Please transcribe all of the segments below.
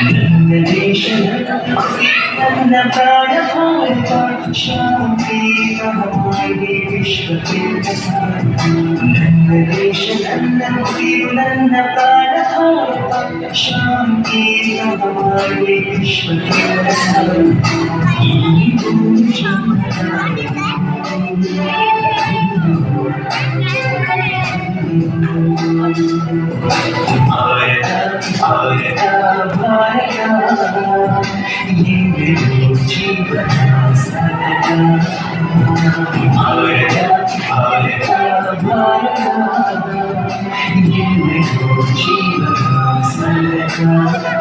ನನ್ನ ದೇಶ ನನ್ನ ಪ್ರಾಣ ಭಾರತ ಶಾಂತಿ ಮಹಾಮಾಯಿ ವಿಶ್ವಕ್ಕೆ ನನ್ನ ದೇಶ ನನ್ನ ಉಸಿರು ನನ್ನ ಪ್ರಾಣ ಭಾರತ ಶಾಂತಿ ಮಹಾಮಾಯಿ ವಿಶ್ವಕ್ಕೆ ಭಾರತ ಭಾರತ ಭಾರತ ಎಂದೆಂದೂ ಜೀವನ ಸದಾ ಭಾರತ ಭಾರತ ಭಾರತ ಎಂದೆಂದೂ ಜೀವನ ಸದಾ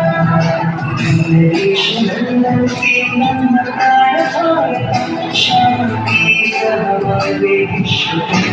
ನನ್ನ ದೇಶ ನನ್ನ ಉಸಿರು ನನ್ನ ಪ್ರಾಣ ಭಾರತ ಶಾಂತಿ ಮಹಾಮಾಯಿ ವಿಶ್ವಕ್ಕೆ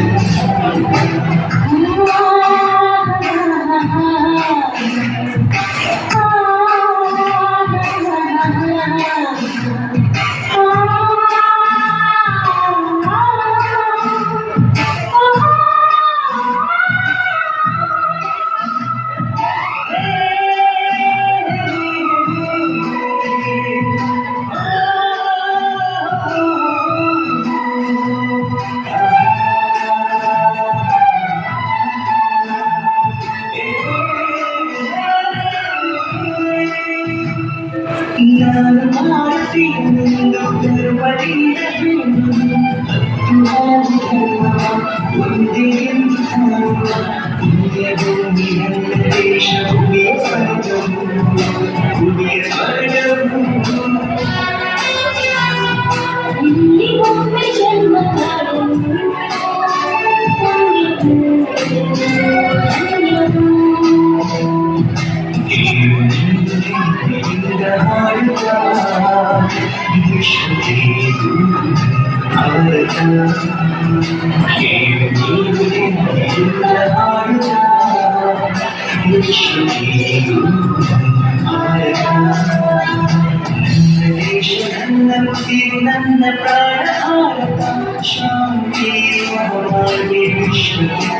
ನಾನು ಮಾಡುತ್ತೀನಿ ದುರ್ಬಲಿಯ ಒಂದೇ ಭೂಮಿ ನನ್ನ ದೇಶ ಭೂಮಿಯ ಸ್ವರ್ಗವು ಭೂಮಿಯ ಸ್ವರ್ಗವು ಇಲ್ಲಿ ಒಮ್ಮೆ ಜನ್ಮ ನನ್ನ ಪ್ರಾಣ ಭಾರತ ಶಾಂತಿ ಮಹಾಮಾಯಿ ವಿಶ್ವಕ್ಕೆ